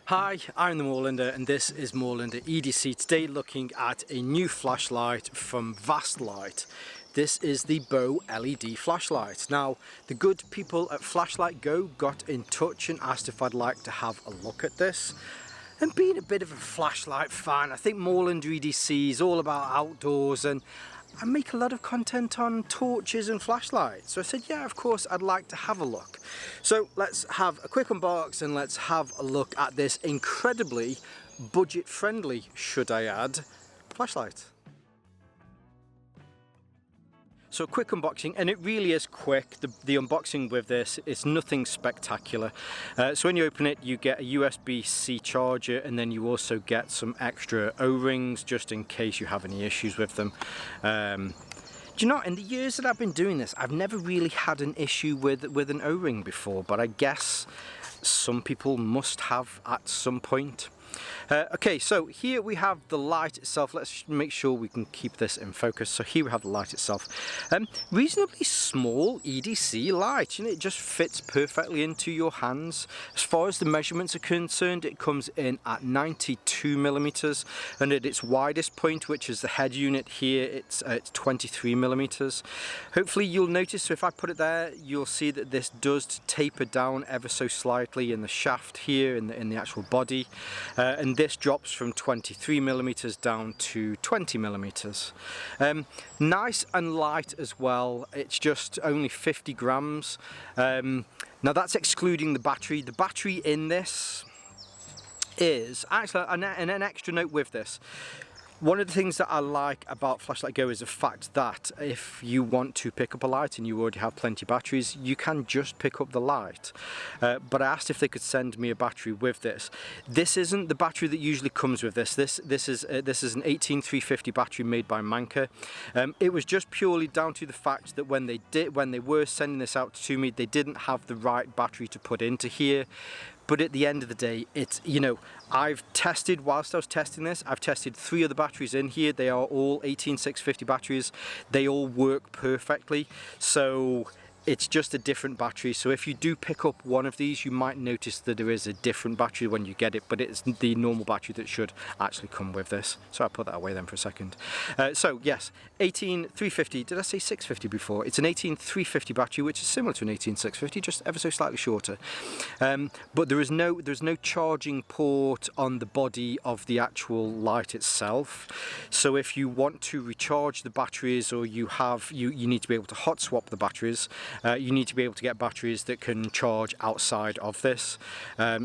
Hi, I'm the Moorlander and this is Moorlander EDC. Today looking at a new flashlight from Vastlite. This is the Bow LED flashlight. Now, the good people at Flashlight Go got in touch and asked if I'd like to have a look at this. And being a bit of a flashlight fan, I think Moorlander EDC is all about outdoors, and I make a lot of content on torches and flashlights. So I said, yeah, of course, I'd like to have a look. So let's have a quick unbox and let's have a look at this incredibly budget-friendly, should I add, flashlight. So a quick unboxing, and it really is quick. The unboxing with this is nothing spectacular. So when you open it, you get a USB-C charger, and then you also get some extra O-rings just in case you have any issues with them. Do you know, in the years that I've been doing this, I've never really had an issue with an O-ring before, but I guess some people must have at some point. Okay, so here we have the light itself. Let's make sure we can keep this in focus. So here we have the light itself. Reasonably small EDC light, you know, it just fits perfectly into your hands. As far as the measurements are concerned, it comes in at 92 millimeters, and at its widest point, which is the head unit here, it's 23 millimeters. Hopefully you'll notice, so if I put it there, you'll see that this does taper down ever so slightly in the shaft here, in the actual body. And this drops from 23 millimeters down to 20 millimeters. Nice and light as well. It's just only 50 grams. Now that's excluding the battery. The battery in this is actually an extra note with this. One of the things that I like about Flashlight Go is the fact that if you want to pick up a light and you already have plenty of batteries, you can just pick up the light. But I asked if they could send me a battery with this. This isn't the battery that usually comes with this. This is an 18350 battery made by Manca. It was just purely down to the fact that when they were sending this out to me, they didn't have the right battery to put into here. But at the end of the day, it's, you know, I've tested, whilst I was testing this, I've tested 3 other batteries in here. They are all 18650 batteries. They all work perfectly. So it's just a different battery. So if you do pick up one of these, you might notice that there is a different battery when you get it, but it's the normal battery that should actually come with this. So I'll put that away then for a second. So yes, 18350, did I say 650 before? It's an 18350 battery, which is similar to an 18650, just ever so slightly shorter. But there's no charging port on the body of the actual light itself. So if you want to recharge the batteries, or you need to be able to hot swap the batteries, you need to be able to get batteries that can charge outside of this.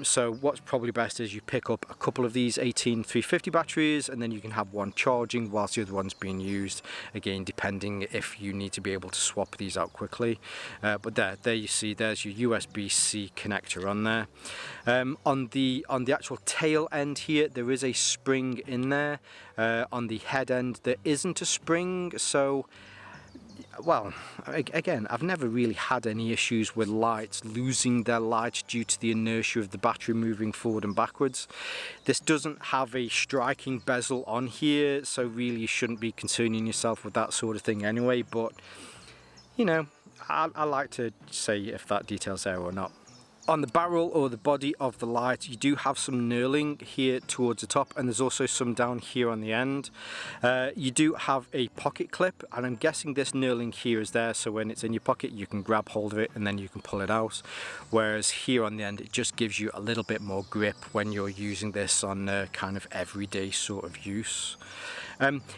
So what's probably best is you pick up a couple of these 18350 batteries, and then you can have one charging whilst the other one's being used, again depending if you need to be able to swap these out quickly. But there you see, there's your USB-C connector on there. On the actual tail end here, there is a spring in there. On the head end there isn't a spring, so well, again, I've never really had any issues with lights losing their light due to the inertia of the battery moving forward and backwards. This doesn't have a striking bezel on here, so really you shouldn't be concerning yourself with that sort of thing anyway, but you know, I like to say if that detail's there or not. On the barrel or the body of the light, you do have some knurling here towards the top, and there's also some down here on the end. You do have a pocket clip, and I'm guessing this knurling here is there, so when it's in your pocket you can grab hold of it and then you can pull it out, whereas here on the end it just gives you a little bit more grip when you're using this on kind of everyday sort of use.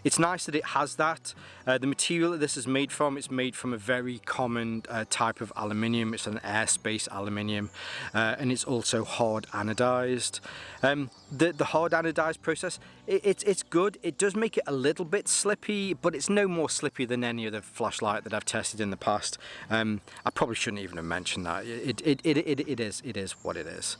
It's nice that it has that. The material that this is made from, it's made from a very common type of aluminium. It's an airspace aluminium, and it's also hard anodized. The hard anodized process, it's good. It does make it a little bit slippy, but it's no more slippy than any other flashlight that I've tested in the past. I probably shouldn't even have mentioned that. It is what it is.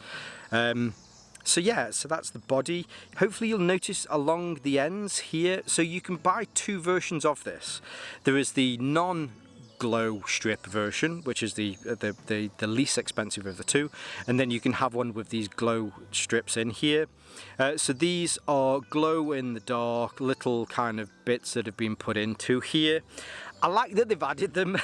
So yeah, so that's the body. Hopefully you'll notice along the ends here, so you can buy 2 versions of this. There is the non-glow strip version, which is the least expensive of the 2, and then you can have one with these glow strips in here. So these are glow in the dark little kind of bits that have been put into here. I like that they've added them.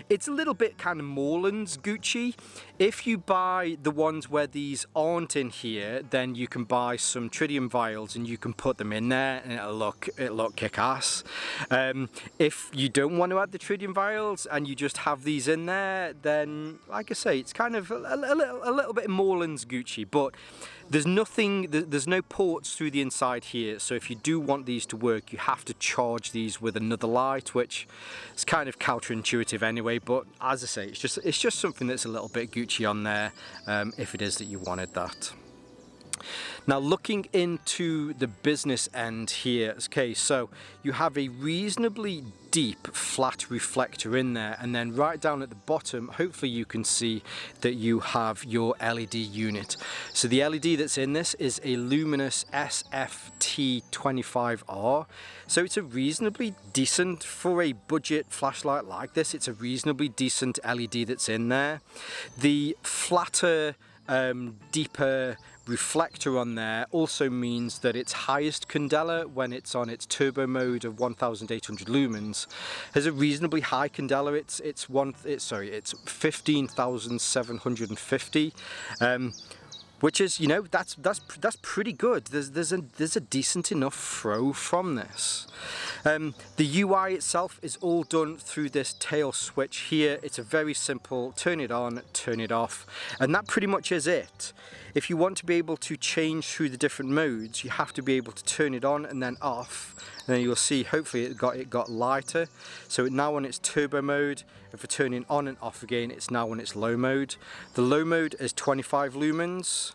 It's a little bit kind of Moorlander's Gucci. If you buy the ones where these aren't in here, then you can buy some tritium vials and you can put them in there and it'll look kick-ass. If you don't want to add the tritium vials and you just have these in there, then like I say, it's kind of a little bit Moorlander's Gucci, but there's no ports through the inside here, so if you do want these to work, you have to charge these with another light, which is kind of counterintuitive anyway, but as I say, it's just something that's a little bit Gucci on there, if it is that you wanted that. Now looking into the business end here, okay, so you have a reasonably deep flat reflector in there, and then right down at the bottom, hopefully you can see that you have your LED unit. So the LED that's in this is a luminous SFT25R. So it's a reasonably decent, for a budget flashlight like this, it's a reasonably decent LED that's in there. The flatter, deeper reflector on there also means that its highest candela, when it's on its turbo mode of 1800 lumens, has a reasonably high candela. It's 15,750, which is, you know, that's pretty good. There's a decent enough throw from this. The UI itself is all done through this tail switch here. It's a very simple turn it on, turn it off, and that pretty much is it. If you want to be able to change through the different modes, you have to be able to turn it on and then off, and then you'll see hopefully it got lighter. So now on its turbo mode, if we're turning on and off again, it's now on its low mode. The low mode is 25 lumens.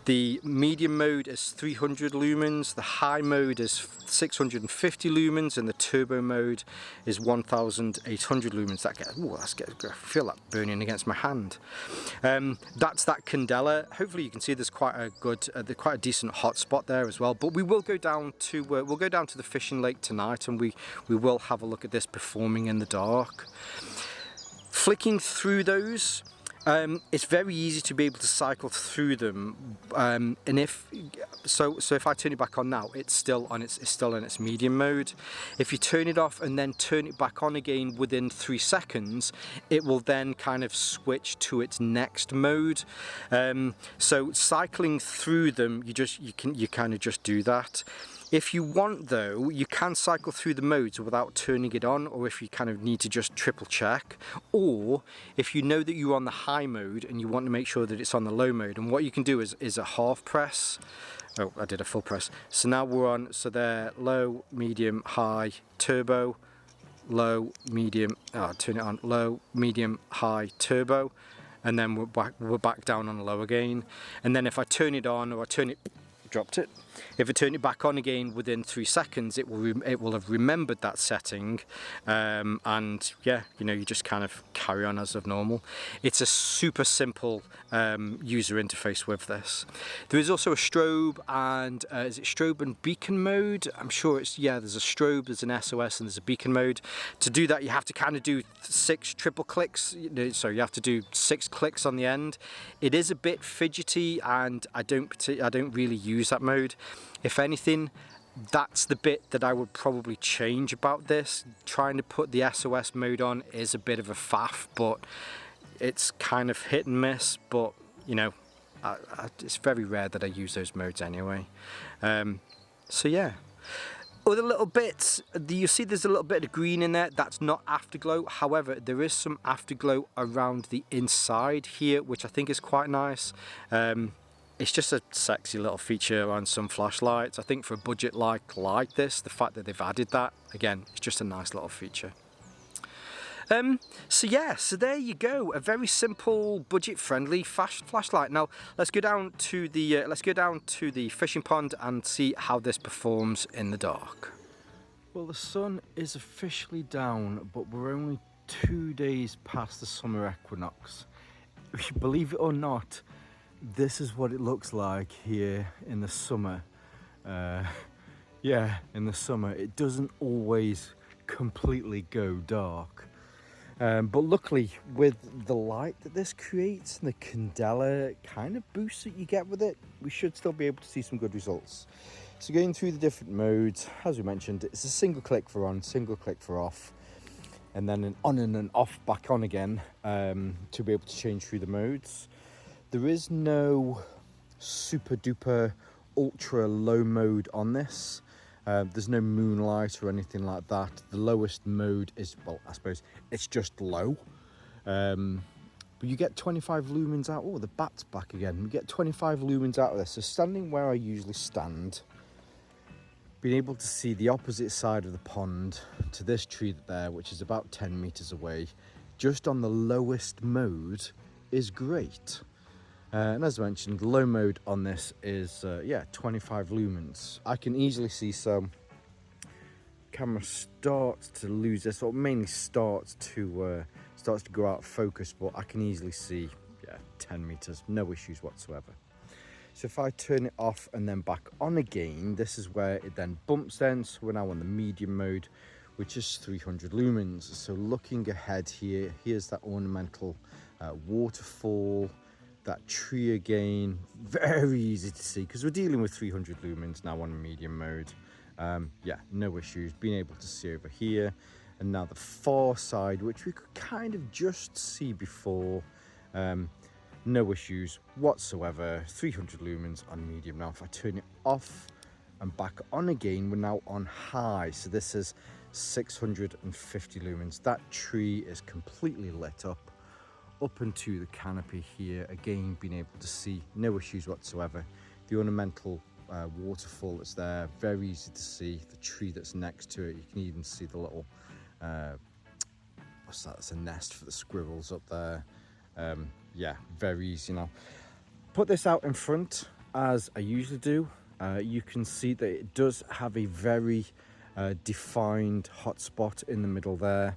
The medium mode is 300 lumens, the high mode is 650 lumens, and the turbo mode is 1800 lumens. I feel that burning against my hand. That's that candela. Hopefully you can see there's quite a decent hotspot there as well. But we will go down to the fishing lake tonight, and we will have a look at this performing in the dark. Flicking through those. It's very easy to be able to cycle through them, and if I turn it back on now, it's still in its medium mode. If you turn it off and then turn it back on again within 3 seconds, it will then kind of switch to its next mode. So cycling through them, you kind of just do that. If you want though, you can cycle through the modes without turning it on, or if you kind of need to just triple check, or if you know that you're on the high mode and you want to make sure that it's on the low mode, and what you can do is a half press. Oh, I did a full press. So now we're on, so they're low, medium, high, turbo, low, medium, turn it on, low, medium, high, turbo, and then we're back down on low again. And then if I turn it on, or I turn it, dropped it. If I turn it back on again within 3 seconds, it will have remembered that setting, and yeah, you know, you just kind of carry on as of normal. It's a super simple user interface with this. There is also a strobe, and is it strobe and beacon mode? I'm sure it's, yeah, there's a strobe, there's an SOS, and there's a beacon mode. To do that, you have to kind of do 6 triple clicks. So you have to do 6 clicks on the end. It is a bit fidgety, and I don't really use that mode. If anything, that's the bit that I would probably change about this. Trying to put the SOS mode on is a bit of a faff, but it's kind of hit and miss. But you know, it's very rare that I use those modes anyway. So yeah. Other little bits, you see there's a little bit of green in there. That's not afterglow. However, there is some afterglow around the inside here, which I think is quite nice. It's just a sexy little feature on some flashlights. I think for a budget like this, the fact that they've added that, again, it's just a nice little feature. So yeah, so there you go, a very simple, budget-friendly flashlight. Now let's go down to the fishing pond and see how this performs in the dark. Well, the sun is officially down, but we're only 2 days past the summer equinox. Believe it or not, this is what it looks like here in the summer. Yeah, in the summer it doesn't always completely go dark, but luckily with the light that this creates and the candela kind of boost that you get with it, we should still be able to see some good results. So going through the different modes, as we mentioned, it's a single click for on, single click for off, and then an on and an off, back on again, to be able to change through the modes. There is no super duper ultra low mode on this. There's no moonlight or anything like that. The lowest mode is, well, I suppose it's just low. But you get 25 lumens out. Oh, the bat's back again. You get 25 lumens out of this. So standing where I usually stand, being able to see the opposite side of the pond to this tree there, which is about 10 meters away, just on the lowest mode is great. And as I mentioned, low mode on this is, 25 lumens. I can easily see some camera starts to lose this, or mainly starts to go out of focus, but I can easily see, 10 meters, no issues whatsoever. So if I turn it off and then back on again, this is where it then bumps then. So we're now on the medium mode, which is 300 lumens. So looking ahead here, here's that ornamental waterfall, that tree again, very easy to see because we're dealing with 300 lumens now on medium mode. No issues, being able to see over here. And now the far side, which we could kind of just see before, no issues whatsoever, 300 lumens on medium. Now if I turn it off and back on again, we're now on high, so this is 650 lumens. That tree is completely lit up into the canopy here, again being able to see, no issues whatsoever. The ornamental waterfall that's there, very easy to see. The tree that's next to it, you can even see the little what's that? It's a nest for the squirrels up there. Very easy. Now put this out in front as I usually do. You can see that it does have a very defined hotspot in the middle there,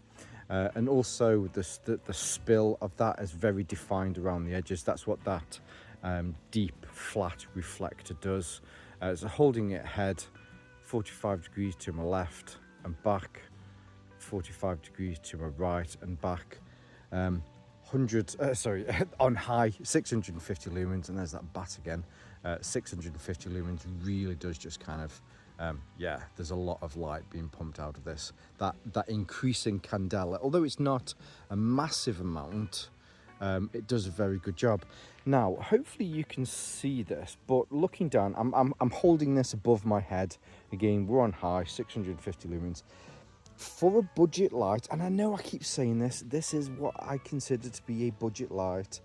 and also the spill of that is very defined around the edges. That's what that deep flat reflector does. So holding it ahead, 45 degrees to my left and back, 45 degrees to my right and back, on high, 650 lumens, and there's that bat again. 650 lumens really does just kind of, there's a lot of light being pumped out of this. That increasing candela, although it's not a massive amount, it does a very good job. Now, hopefully you can see this, but looking down, I'm holding this above my head. Again, we're on high, 650 lumens. For a budget light, and I know I keep saying this is what I consider to be a budget light,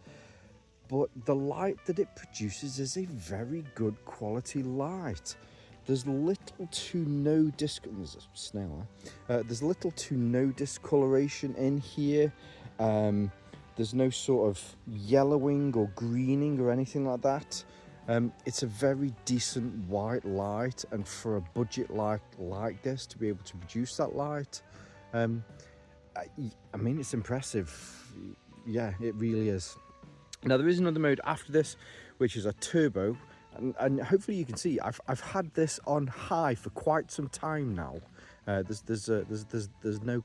but the light that it produces is a very good quality light. There's little to no there's a snail there. There's little to no discoloration in here. There's no sort of yellowing or greening or anything like that. It's a very decent white light, and for a budget light like this to be able to produce that light, I mean, it's impressive. Yeah, it really is. Now there is another mode after this, which is a turbo, and hopefully you can see I've had this on high for quite some time now. There's no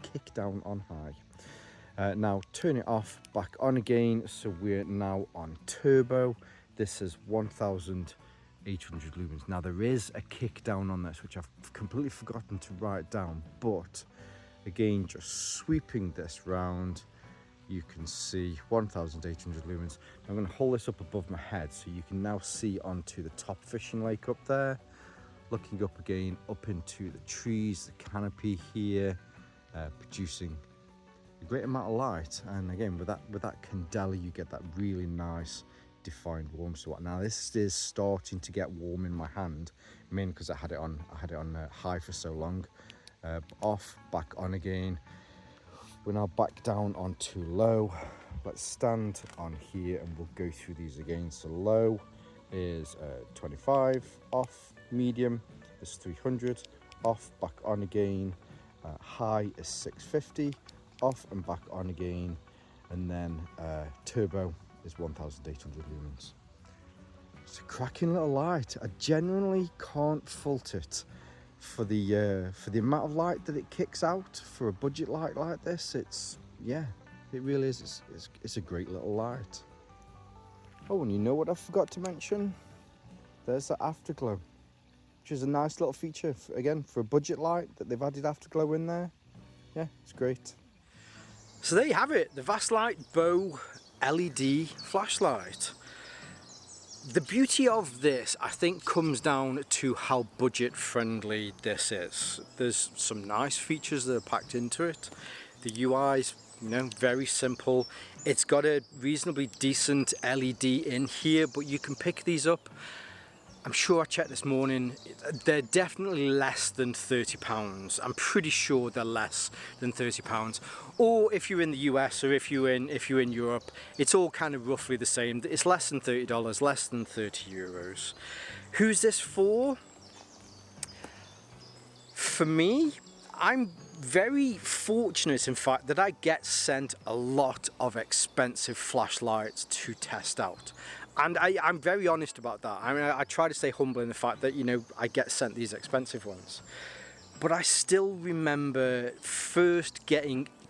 kick down on high. Now turn it off, back on again, so we're now on turbo. This is 1,800 lumens. Now there is a kick down on this, which I've completely forgotten to write down, but again, just sweeping this round, you can see 1,800 lumens. I'm going to hold this up above my head so you can now see onto the top fishing lake up there. Looking up again, up into the trees, the canopy here, producing a great amount of light. And again, with that candela, you get that really nice defined warm spot. Now this is starting to get warm in my hand, mainly because I had it on high for so long. Off, back on again. We're now back down onto low. Let's stand on here and we'll go through these again. So low is 25, off, medium is 300, off, back on again. High is 650, off and back on again, and then turbo is 1,800 lumens. It's a cracking little light. I genuinely can't fault it for the amount of light that it kicks out for a budget light like this. It really is. It's a great little light. Oh, and you know what I forgot to mention? There's the afterglow. which is a nice little feature, again, for a budget light that they've added afterglow in there. Yeah, it's great. So there you have it, the Vastlite Bow LED flashlight. The beauty of this, I think, comes down to how budget friendly this is. There's some nice features that are packed into it. The UI's, you know, very simple. It's got a reasonably decent LED in here, but you can pick these up. I'm sure I checked this morning, they're definitely less than £30. I'm pretty sure they're less than £30. Or if you're in the US or if you're in Europe, it's all kind of roughly the same. It's less than $30, less than 30 euros. Who's this for? For me, I'm very fortunate, in fact, that I get sent a lot of expensive flashlights to test out. And I'm very honest about that. I mean, I try to stay humble in the fact that, you know, I get sent these expensive ones. But I still remember first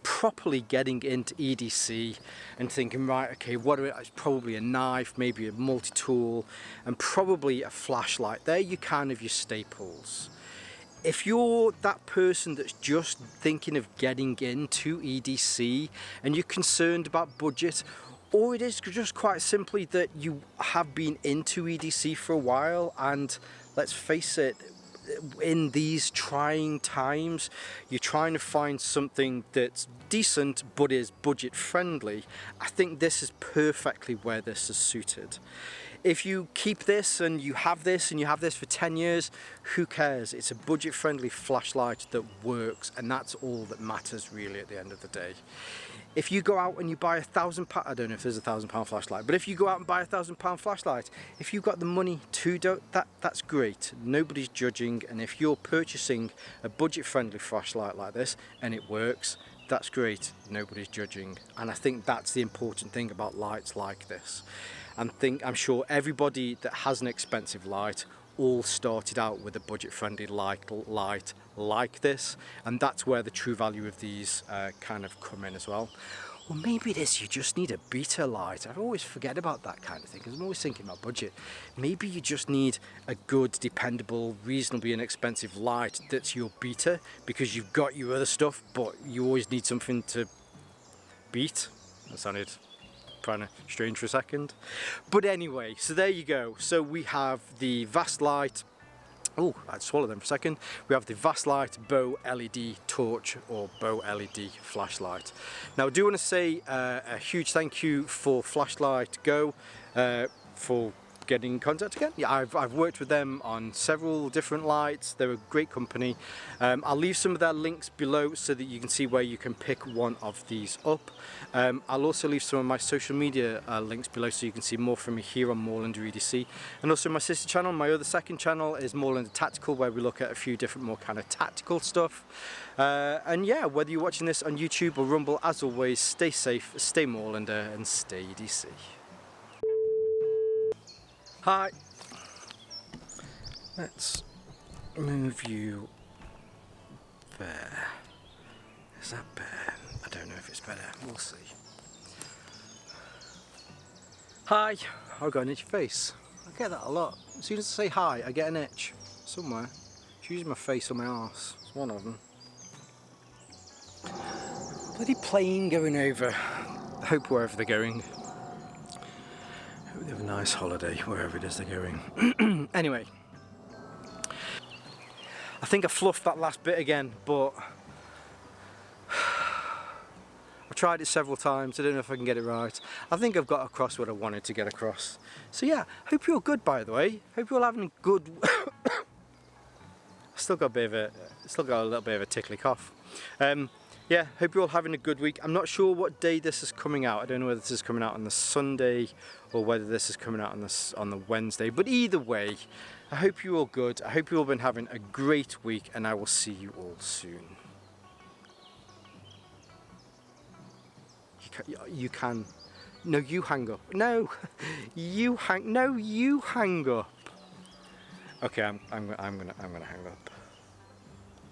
properly getting into EDC and thinking, right, okay, it's probably a knife, maybe a multi-tool, and probably a flashlight. They're your staples. If you're that person that's just thinking of getting into EDC and you're concerned about budget, or it is just quite simply that you have been into EDC for a while, and let's face it, in these trying times, you're trying to find something that's decent but is budget friendly, I think this is perfectly where this is suited. If you keep this and you have this for 10 years, who cares? It's a budget friendly flashlight that works, and that's all that matters really at the end of the day. If you go out and you buy £1,000, I don't know if there's £1,000 flashlight, but if you go out and buy £1,000 flashlight, if you've got the money to do that's great. Nobody's judging, and if you're purchasing a budget-friendly flashlight like this and it works, that's great. Nobody's judging, and I think that's the important thing about lights like this. I'm sure everybody that has an expensive light all started out with a budget-friendly light like this, and that's where the true value of these kind of come in as well. Or maybe it is you just need a beta light. I always forget about that kind of thing because I'm always thinking about budget. Maybe you just need a good, dependable, reasonably inexpensive light that's your beta because you've got your other stuff, but you always need something to beat. That sounded kind of strange for a second, but anyway, so there you go. So we have the Vastlite, oh, I'd swallow them for a second. We have the Vastlite Bow LED torch or Bow LED flashlight. Now I do want to say a huge thank you for Flashlight Go for getting in contact again. Yeah, I've worked with them on several different lights. They're a great company. I'll leave some of their links below so that you can see where you can pick one of these up. I'll also leave some of my social media links below so you can see more from me here on Moorlander EDC. And also my sister channel, my other second channel is Moorlander Tactical, where we look at a few different more kind of tactical stuff. And yeah, whether you're watching this on YouTube or Rumble, as always, stay safe, stay Moorlander, and stay EDC. Hi. Let's move you there. Is that better? I don't know if it's better. We'll see. Hi. I've got an itchy face. I get that a lot. As soon as I say hi, I get an itch. Somewhere. It's usually my face or my arse. It's one of them. Bloody plane going over. I hope wherever they're going. They have a nice holiday wherever it is they're going. Anyway, I think I fluffed that last bit again, but I've tried it several times. I don't know if I can get it right. I think I've got across what I wanted to get across. So yeah, hope you're good, by the way. Hope you're all having a good. I still got a little bit of a tickly cough. Yeah, hope you're all having a good week. I'm not sure what day this is coming out. I don't know whether this is coming out on the Sunday or whether this is coming out on the Wednesday. But either way, I hope you're all good. I hope you've all been having a great week, and I will see you all soon. You can. No, you hang up. No, you hang. No, you hang up. Okay, I'm gonna hang up.